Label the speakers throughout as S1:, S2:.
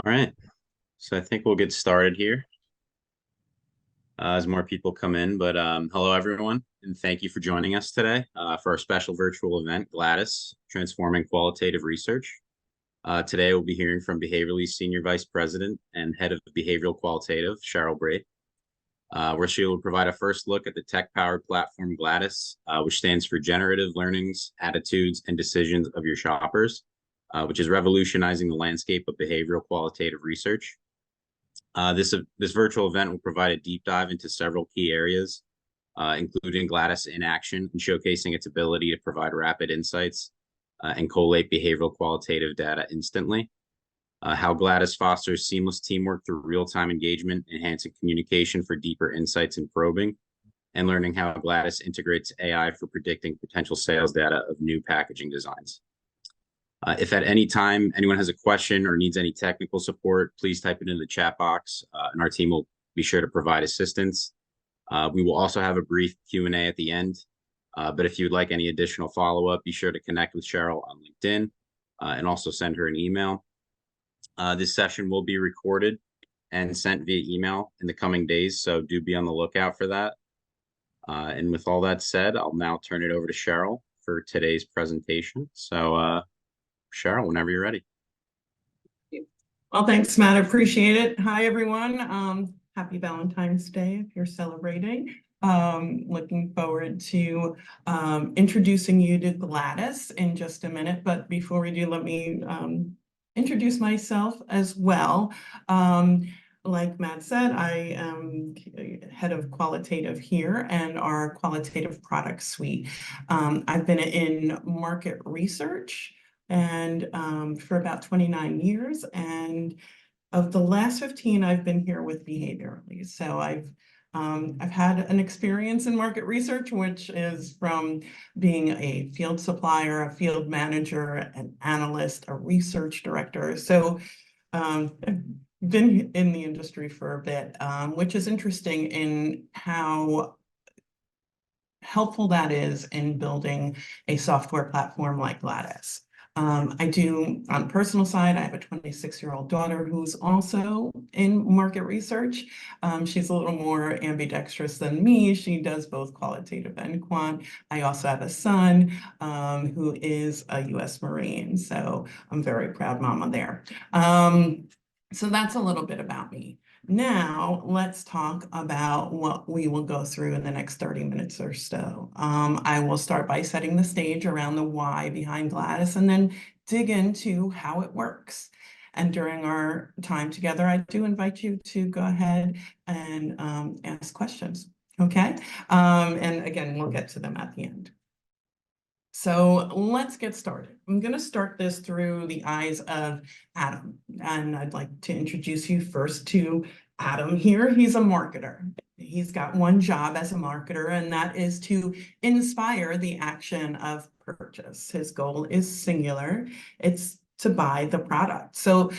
S1: All right, so I think we'll get started here as more people come in. But hello, everyone, and thank you for joining us today for our special virtual event, GLADYS, Transforming Qualitative Research. Today, we'll be hearing from Behaviorally Senior Vice President and Head of Behavioral Qualitative, Cheryl Bray, where she will provide a first look at the tech-powered platform GLADYS, which stands for Generative Learnings, Attitudes, and Decisions of Your Shoppers, which is revolutionizing the landscape of behavioral qualitative research. This virtual event will provide a deep dive into several key areas, including GLADYS in action and showcasing its ability to provide rapid insights and collate behavioral qualitative data instantly. How GLADYS fosters seamless teamwork through real-time engagement, enhancing communication for deeper insights and probing, and learning how GLADYS integrates AI for predicting potential sales data of new packaging designs. If at any time anyone has a question or needs any technical support, please type it in the chat box, and our team will be sure to provide assistance. We will also have a brief Q&A at the end, but if you'd like any additional follow-up, be sure to connect with Cheryl on LinkedIn and also send her an email. This session will be recorded and sent via email in the coming days, so do be on the lookout for that. And with all that said, I'll now turn it over to Cheryl for today's presentation. So, Cheryl, whenever you're ready.
S2: Well, thanks, Matt. I appreciate it. Hi, everyone. Happy Valentine's Day if you're celebrating. Looking forward to introducing you to GLADYS in just a minute. But before we do, let me introduce myself as well. Like Matt said, I am head of qualitative here and our qualitative product suite. I've been in market research and for about 29 years, and of the last 15 I've been here with behaviorally. So I've had an experience in market research, which is from being a field supplier, a field manager, an analyst, a research director. So I've been in the industry for a bit, which is interesting in how helpful that is in building a software platform like GLADYS. I do, on the personal side, I have a 26-year-old daughter who's also in market research. She's a little more ambidextrous than me. She does both qualitative and quant. I also have a son who is a U.S. Marine, so I'm very proud mama there. So that's a little bit about me. Now, let's talk about what we will go through in the next 30 minutes or so. I will start by setting the stage around the why behind GLADYS and then dig into how it works. And during our time together, I do invite you to go ahead and ask questions, okay? And again, we'll get to them at the end. So let's get started. I'm going to start this through the eyes of Adam, and I'd like to introduce you first to Adam here. He's a marketer. He's got one job as a marketer, and that is to inspire the action of purchase. His goal is singular. It's to buy the product. So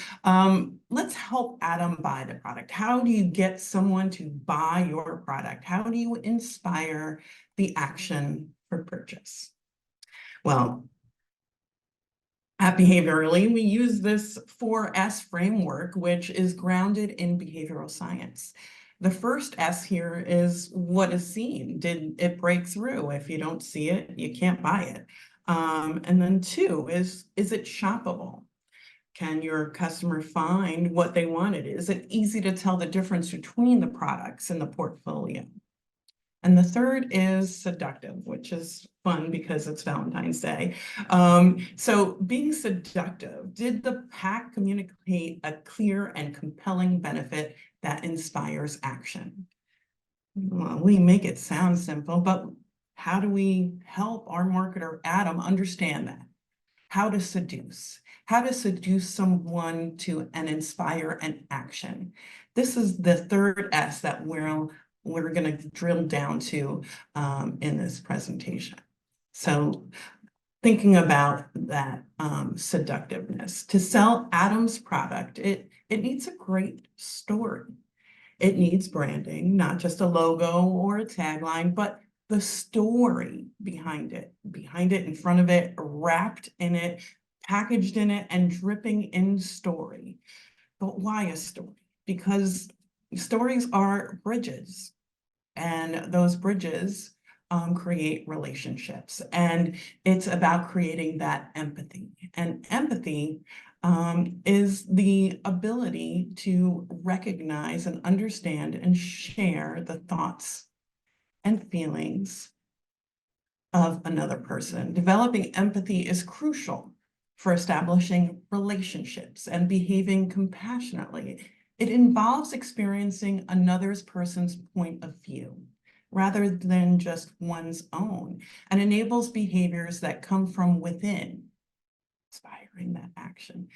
S2: let's help Adam buy the product. How do you get someone to buy your product? How do you inspire the action for purchase? Well, at Behaviorally, we use this 4S framework, which is grounded in behavioral science. The first S here is what is seen. Did it break through? If you don't see it, you can't buy it. And then 2 is it shoppable? Can your customer find what they wanted? Is it easy to tell the difference between the products in the portfolio? And the third is seductive, which is fun because it's Valentine's Day. So being seductive, did the pack communicate a clear and compelling benefit that inspires action? Well, we make it sound simple, but how do we help our marketer, Adam, understand that? How to seduce someone to and inspire an action. This is the third S that we're going to drill down to in this presentation. So thinking about that seductiveness, to sell Adam's product, it needs a great story. It needs branding, not just a logo or a tagline, but the story behind it, in front of it, wrapped in it, packaged in it, and dripping in story. But why a story? Because stories are bridges, and those bridges create relationships. And it's about creating that empathy. And empathy is the ability to recognize and understand and share the thoughts and feelings of another person. Developing empathy is crucial for establishing relationships and behaving compassionately. It involves experiencing another person's point of view rather than just one's own, and enables behaviors that come from within, inspiring that action,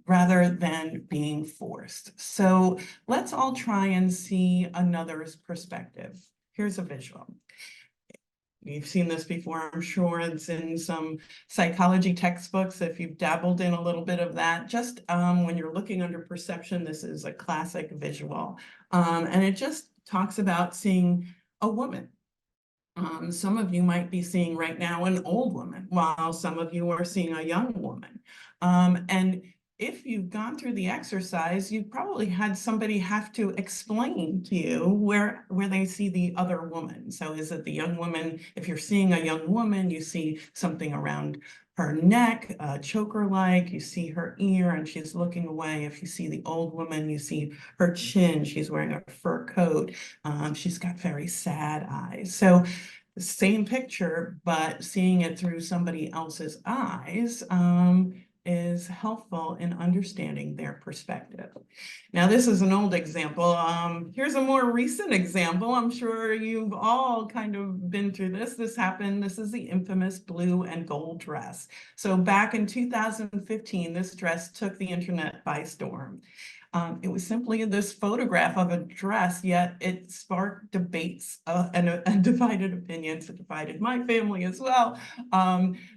S2: rather than being forced. So let's all try and see another's perspective. Here's a visual. You've seen this before, I'm sure. It's in some psychology textbooks. If you've dabbled in a little bit of that, just when you're looking under perception, this is a classic visual. And it just talks about seeing a woman. Some of you might be seeing right now an old woman, while some of you are seeing a young woman. And if you've gone through the exercise, you've probably had somebody have to explain to you where they see the other woman. So is it the young woman? If you're seeing a young woman, you see something around her neck, choker-like, you see her ear and she's looking away. If you see the old woman, you see her chin, she's wearing a fur coat. She's got very sad eyes. So the same picture, but seeing it through somebody else's eyes is helpful in understanding their perspective. Now, this is an old example. Here's a more recent example. I'm sure you've all kind of been through this. This happened. This is the infamous blue and gold dress. So back in 2015, this dress took the internet by storm. It was simply this photograph of a dress, yet it sparked debates and divided opinions. It divided my family as well.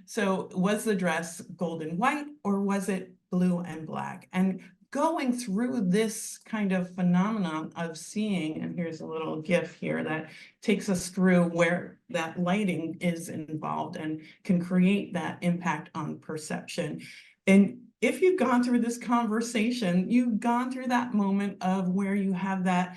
S2: So was the dress gold and white, or was it blue and black? And going through this kind of phenomenon of seeing, and here's a little GIF here that takes us through where that lighting is involved and can create that impact on perception. And if you've gone through this conversation, you've gone through that moment of where you have that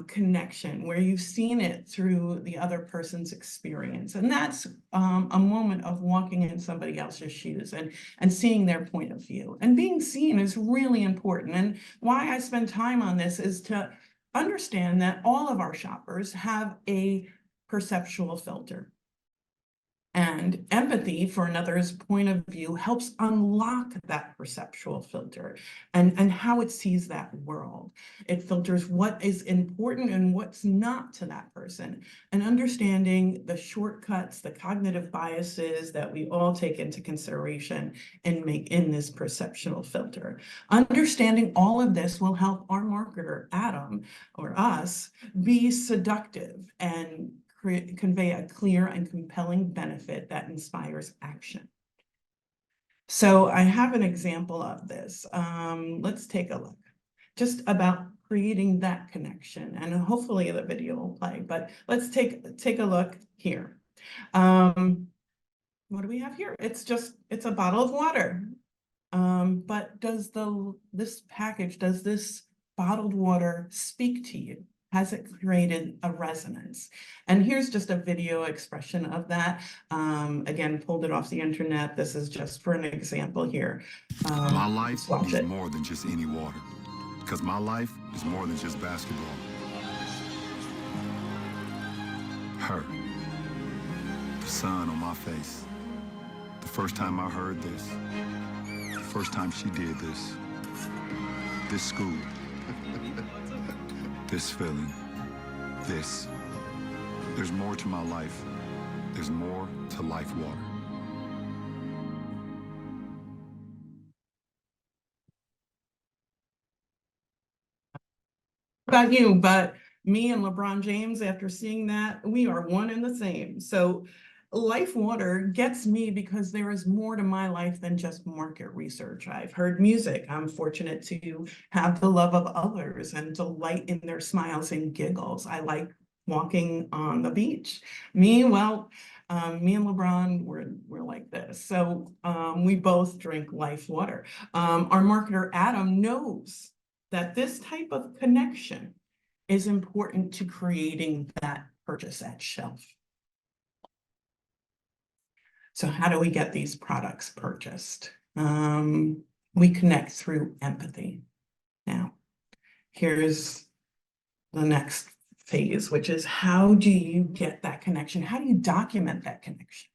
S2: connection, where you've seen it through the other person's experience. And that's a moment of walking in somebody else's shoes and seeing their point of view. And being seen is really important. And why I spend time on this is to understand that all of our shoppers have a perceptual filter. And empathy for another's point of view helps unlock that perceptual filter and how it sees that world. It filters what is important and what's not to that person, and understanding the shortcuts, the cognitive biases that we all take into consideration and make in this perceptual filter. Understanding all of this will help our marketer, Adam, or us, be seductive and convey a clear and compelling benefit that inspires action. So I have an example of this. Let's take a look just about creating that connection, and hopefully the video will play, but let's take a look here. What do we have here? It's a bottle of water. But does this bottled water speak to you? Has it created a resonance? And here's just a video expression of that. Again, pulled it off the internet. This is just for an example here.
S3: My life is more than just any water, because my life is more than just basketball. Her, the sun on my face. The first time I heard this, the first time she did this school, this feeling, there's more to my life. There's more to life water.
S2: About you, but me and LeBron James, after seeing that, we are one and the same. So life water gets me because there is more to my life than just market research. I've heard music. I'm fortunate to have the love of others and delight in their smiles and giggles. I like walking on the beach. Me and LeBron, we're like this. So we both drink Life water. Our marketer, Adam, knows that this type of connection is important to creating that purchase at shelf. So how do we get these products purchased? We connect through empathy. Now, here's the next phase, which is how do you get that connection? How do you document that connection?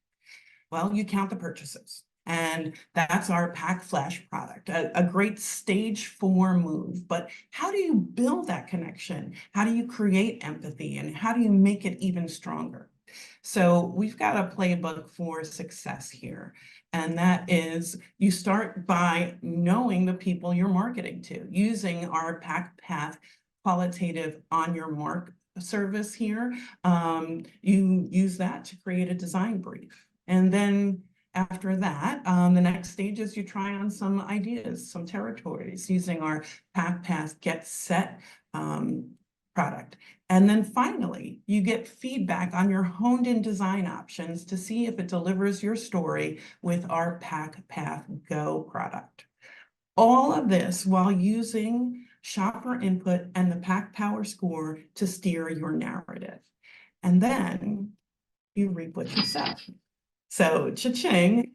S2: Well, you count the purchases. And that's our Pack Flash product, a great stage 4 move. But how do you build that connection? How do you create empathy? And how do you make it even stronger? So we've got a playbook for success here. And that is you start by knowing the people you're marketing to, using our Pack Path Qualitative on your mark service here. You use that to create a design brief. And then after that, the next stage is you try on some ideas, some territories using our Pack Path Get Set product. And then finally, you get feedback on your honed-in design options to see if it delivers your story with our Pack Path Go product. All of this while using shopper input and the Pack Power Score to steer your narrative. And then you reap what you sow. So cha-ching,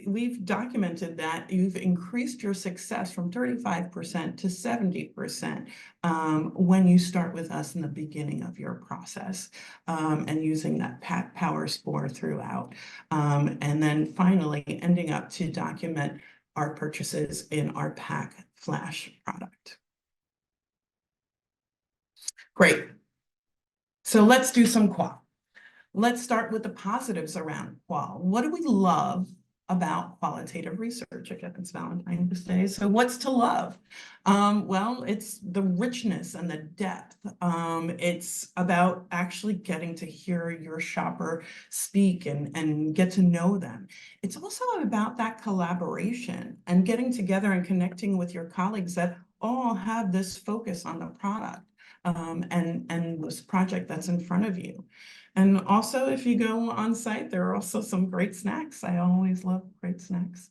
S2: we've documented that you've increased your success from 35% to 70% when you start with us in the beginning of your process and using that Pack Power Score throughout. And then finally ending up to document our purchases in our Pack Flash product. Great. So let's do some qual. Let's start with the positives around qual. What do we love about qualitative research? Again, it's Valentine's Day, so what's to love? Well, it's the richness and the depth. It's about actually getting to hear your shopper speak and get to know them. It's also about that collaboration and getting together and connecting with your colleagues that all have this focus on the product and this project that's in front of you. And also, if you go on site, there are also some great snacks. I always love great snacks.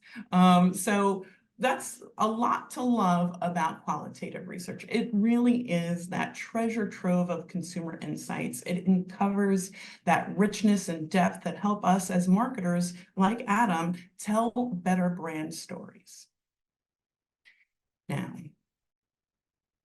S2: So that's a lot to love about qualitative research. It really is that treasure trove of consumer insights. It uncovers that richness and depth that help us as marketers, like Adam, tell better brand stories. Now,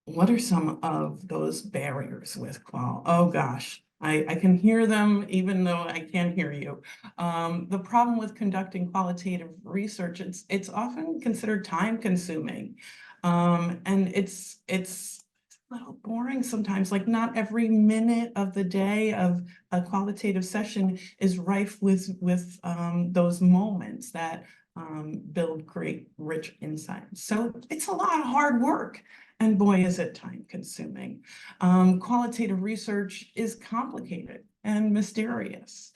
S2: what are some of those barriers with qual? Oh gosh. I can hear them even though I can't hear you. The problem with conducting qualitative research, it's often considered time consuming. And it's a little boring sometimes, like not every minute of the day of a qualitative session is rife with those moments that build great, rich insights. So it's a lot of hard work. And boy, is it time consuming. Qualitative research is complicated and mysterious.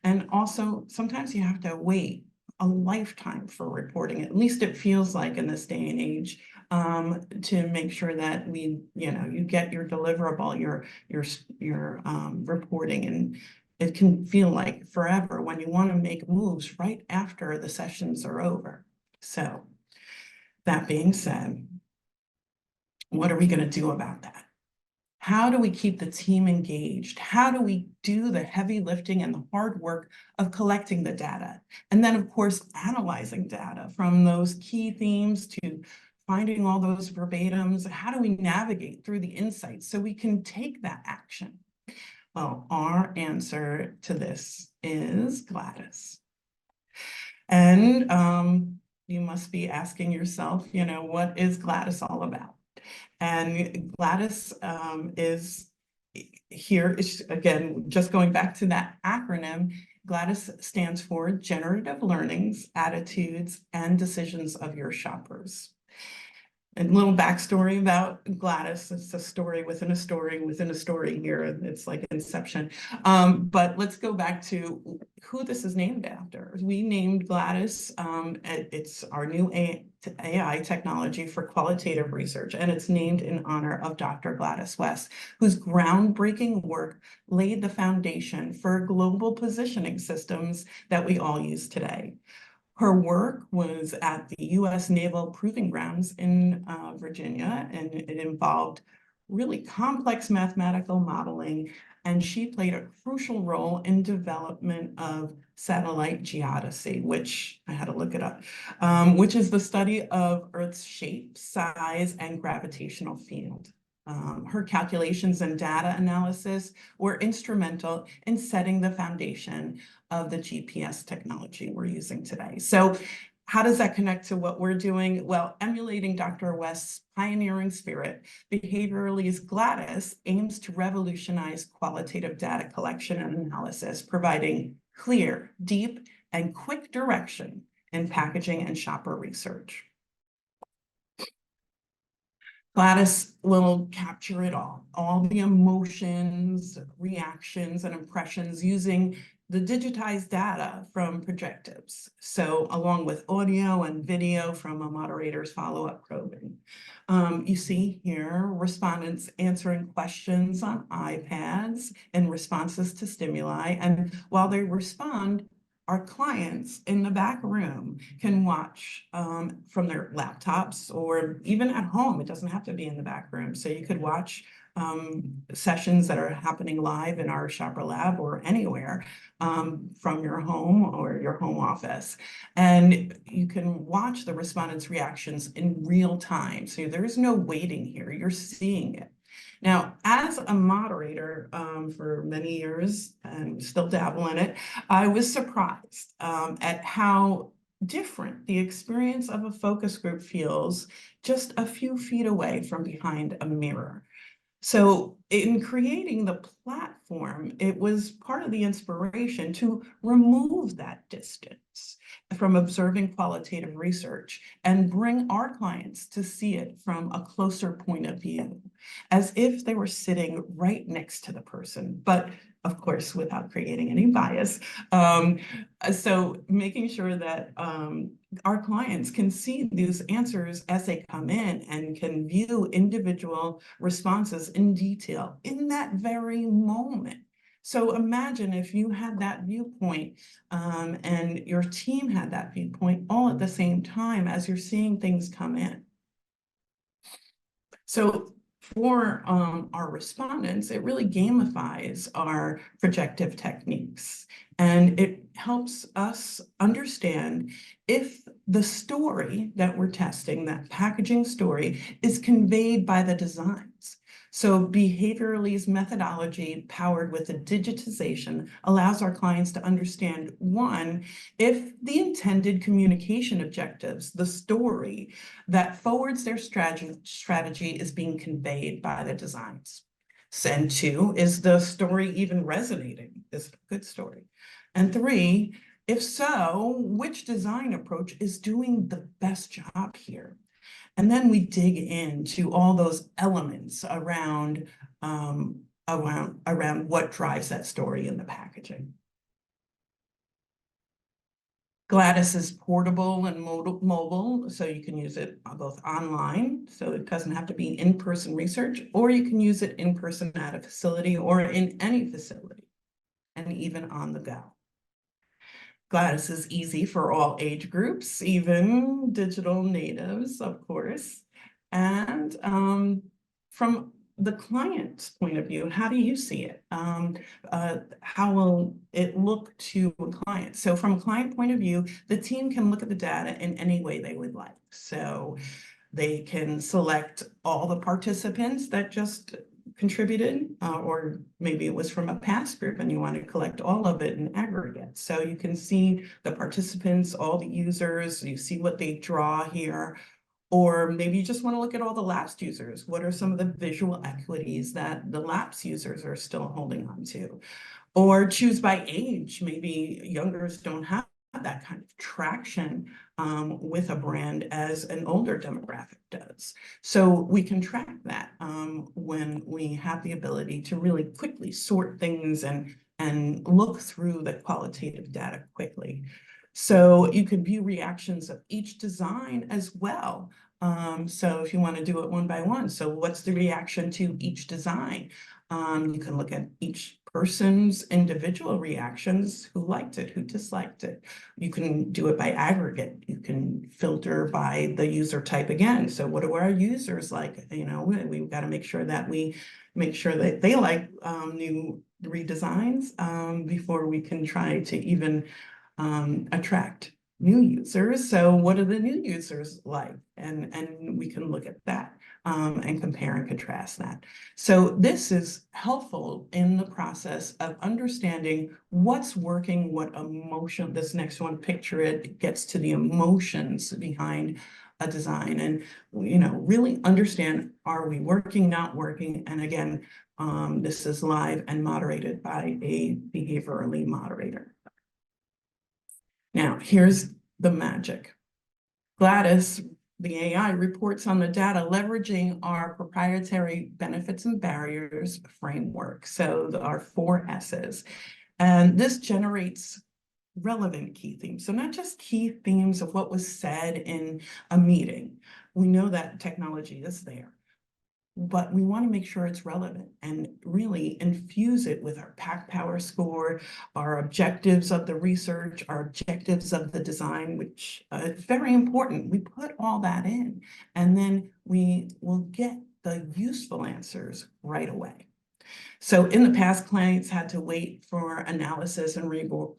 S2: And also, sometimes you have to wait a lifetime for reporting. At least it feels like in this day and age, to make sure that you get your deliverable, your reporting, and it can feel like forever when you want to make moves right after the sessions are over. So that being said, what are we going to do about that? How do we keep the team engaged? How do we do the heavy lifting and the hard work of collecting the data? And then, of course, analyzing data from those key themes to finding all those verbatims. How do we navigate through the insights so we can take that action? Well, our answer to this is GLADYS. And you must be asking yourself, what is GLADYS all about? And GLADYS is here, again, just going back to that acronym, GLADYS stands for Generative Learnings, Attitudes, and Decisions of Your Shoppers. A little backstory about GLADYS. It's a story within a story within a story here. It's like Inception. But let's go back to who this is named after. We named GLADYS. It's our new AI technology for qualitative research, and it's named in honor of Dr. GLADYS West, whose groundbreaking work laid the foundation for global positioning systems that we all use today. Her work was at the U.S. Naval Proving Grounds in Virginia, and it involved really complex mathematical modeling, and she played a crucial role in development of satellite geodesy, which I had to look it up, which is the study of Earth's shape, size, and gravitational field. Her calculations and data analysis were instrumental in setting the foundation of the GPS technology we're using today. So how does that connect to what we're doing? Well, emulating Dr. West's pioneering spirit, Behaviorally's GLADYS aims to revolutionize qualitative data collection and analysis, providing clear, deep, and quick direction in packaging and shopper research. GLADYS will capture it all the emotions, reactions, and impressions using the digitized data from projectives. So along with audio and video from a moderator's follow-up probing. You see here respondents answering questions on iPads in responses to stimuli. And while they respond, our clients in the back room can watch from their laptops or even at home. It doesn't have to be in the back room. So you could watch sessions that are happening live in our Shopper Lab or anywhere from your home or your home office. And you can watch the respondents' reactions in real time. So there is no waiting here. You're seeing it. Now, as a moderator for many years and still dabble in it, I was surprised at how different the experience of a focus group feels just a few feet away from behind a mirror. So in creating the platform, it was part of the inspiration to remove that distance from observing qualitative research and bring our clients to see it from a closer point of view, as if they were sitting right next to the person, but of course, without creating any bias. So making sure that our clients can see these answers as they come in and can view individual responses in detail in that very moment. So imagine if you had that viewpoint and your team had that viewpoint all at the same time as you're seeing things come in. So for our respondents, it really gamifies our projective techniques, and it helps us understand if the story that we're testing, that packaging story, is conveyed by the designs. So Behaviorally's methodology, powered with the digitization, allows our clients to understand, one, if the intended communication objectives, the story that forwards their strategy is being conveyed by the designs. And two, is the story even resonating? Is it a good story? And three, if so, which design approach is doing the best job here? And then we dig into all those elements around what drives that story in the packaging. GLADYS is portable and mobile, so you can use it both online, so it doesn't have to be in-person research, or you can use it in person at a facility or in any facility, and even on the go. GLADYS is easy for all age groups, even digital natives, of course. And from the client's point of view, how do you see it? How will it look to a client? So from a client point of view, the team can look at the data in any way they would like. So they can select all the participants that just contributed, or maybe it was from a past group and you want to collect all of it in aggregate. So you can see the participants, all the users, you see what they draw here. Or maybe you just want to look at all the lapsed users. What are some of the visual equities that the lapsed users are still holding on to? Or choose by age. Maybe youngers don't have that kind of traction with a brand as an older demographic does. So we can track that when we have the ability to really quickly sort things and look through the qualitative data quickly. So you can view reactions of each design as well. So if you want to do it one by one, so what's the reaction to each design? You can look at each person's individual reactions, who liked it, who disliked it. You can do it by aggregate. You can filter by the user type again. So what do our users like? You know, we've got to make sure that they like new redesigns before we can try to even attract new users. So what do the new users like? And we can look at that and compare and contrast that. So this is helpful in the process of understanding what's working, what emotion, this next one, picture it, gets to the emotions behind a design, and you know, really understand, are we working, not working? And again, this is live and moderated by a behaviorally moderator. Now, here's the magic. GLADYS, the AI, reports on the data leveraging our proprietary benefits and barriers framework. So our 4 S's. And this generates relevant key themes. So not just key themes of what was said in a meeting. We know that technology is there, but we want to make sure it's relevant and really infuse it with our PAC Power score, our objectives of the research, our objectives of the design, which is very important. We put all that in, and then we will get the useful answers right away. So in the past, clients had to wait for analysis and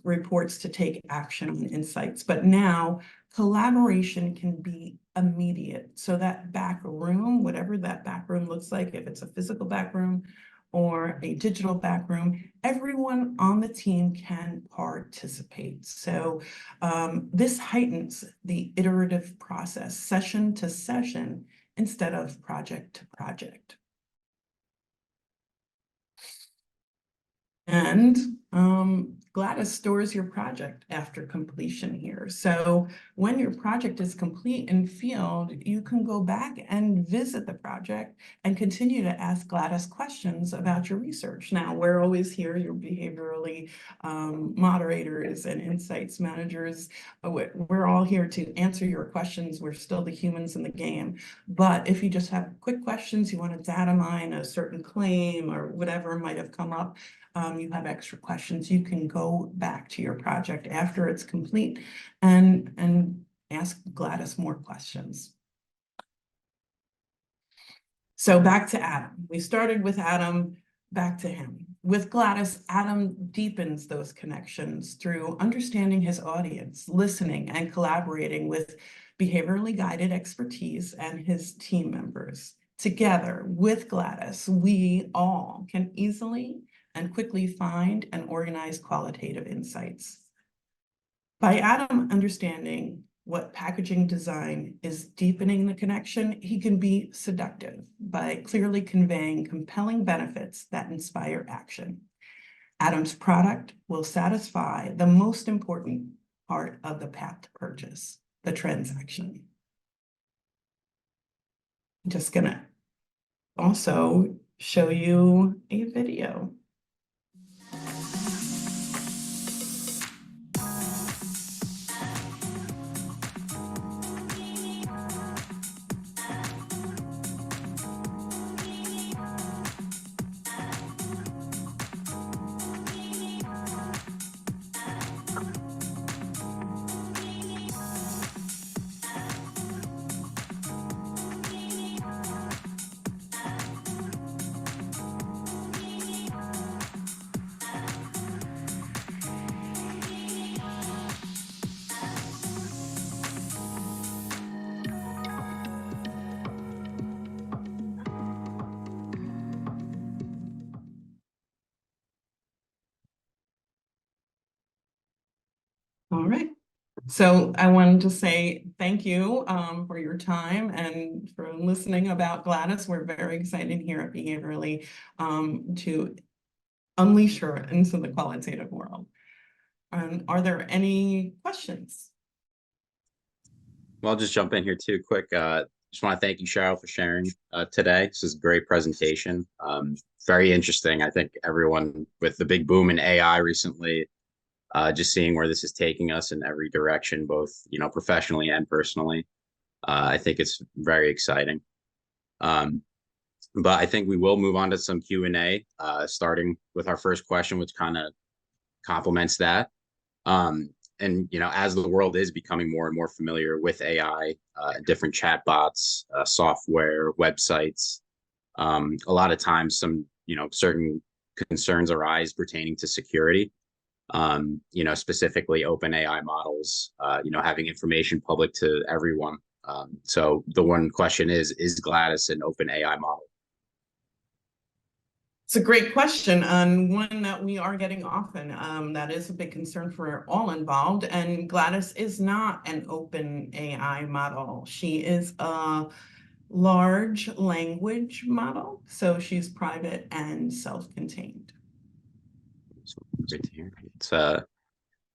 S2: reports to take action on insights, but now collaboration can be immediate. So that back room, whatever that back room looks like, if it's a physical back room or a digital back room, everyone on the team can participate. So this heightens the iterative process, session to session, instead of project to project. And GLADYS stores your project after completion here. So when your project is complete in field, you can go back and visit the project and continue to ask GLADYS questions about your research. Now, we're always here, your behaviorally moderators and insights managers. We're all here to answer your questions. We're still the humans in the game. But if you just have quick questions, you want to data mine a certain claim or whatever might have come up, you have extra questions, you can go back to your project after it's complete and ask GLADYS more questions. So back to Adam. We started with Adam, back to him. With GLADYS, Adam deepens those connections through understanding his audience, listening and collaborating with behaviorally guided expertise and his team members. Together with GLADYS, we all can easily and quickly find and organize qualitative insights. By Adam understanding what packaging design is deepening the connection, he can be seductive by clearly conveying compelling benefits that inspire action. Adam's product will satisfy the most important part of the path to purchase, the transaction. I'm just gonna also show you a video. All right. So I wanted to say thank you for your time and for listening about GLADYS. We're very excited here at Behaviorally to unleash her into the qualitative world. Are there any questions?
S1: Well, I'll just jump in here too quick. Just want to thank you, Cheryl, for sharing today. This is a great presentation. Very interesting. I think everyone with the big boom in AI recently, just seeing where this is taking us in every direction, both professionally and personally. I think it's very exciting. But I think we will move on to some Q&A, starting with our first question, which kind of complements that. And as the world is becoming more and more familiar with AI, different chatbots, software, websites, a lot of times some certain concerns arise pertaining to security. Specifically open AI models, having information public to everyone. So the one question is GLADYS an open AI model?
S2: It's a great question, and one that we are getting often. That is a big concern for all involved. And GLADYS is not an open AI model. She is a large language model, so she's private and self-contained.
S1: Great to hear. It's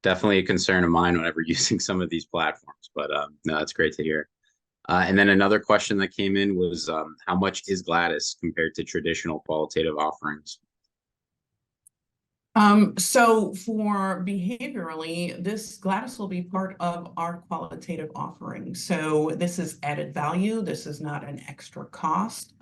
S1: definitely a concern of mine whenever using some of these platforms, but no, that's great to hear. And then another question that came in was, how much is GLADYS compared to traditional qualitative offerings?
S2: So for behaviorally, this GLADYS will be part of our qualitative offering. So this is added value. This is not an extra cost.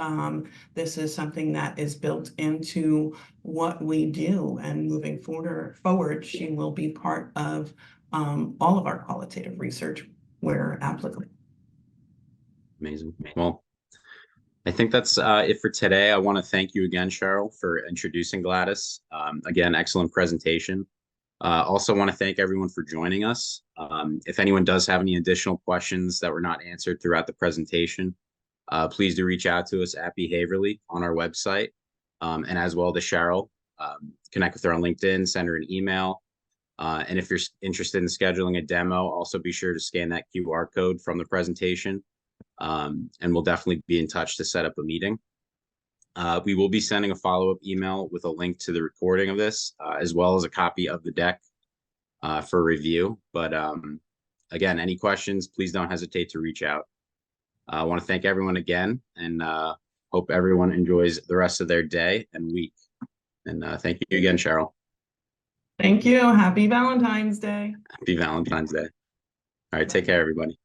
S2: This is something that is built into what we do. And moving forward, she will be part of all of our qualitative research where applicable.
S1: Amazing. Well, I think that's it for today. I want to thank you again, Cheryl, for introducing GLADYS. Again, excellent presentation. Also want to thank everyone for joining us. If anyone does have any additional questions that were not answered throughout the presentation, please do reach out to us at Behaviorally on our website, and as well to Cheryl. Connect with her on LinkedIn, send her an email. And if you're interested in scheduling a demo, also be sure to scan that QR code from the presentation. And we'll definitely be in touch to set up a meeting. We will be sending a follow-up email with a link to the recording of this, as well as a copy of the deck for review. But again, any questions, please don't hesitate to reach out. I want to thank everyone again, and hope everyone enjoys the rest of their day and week. And thank you again, Cheryl.
S2: Thank you. Happy Valentine's Day.
S1: Happy Valentine's Day. All right, take care, everybody.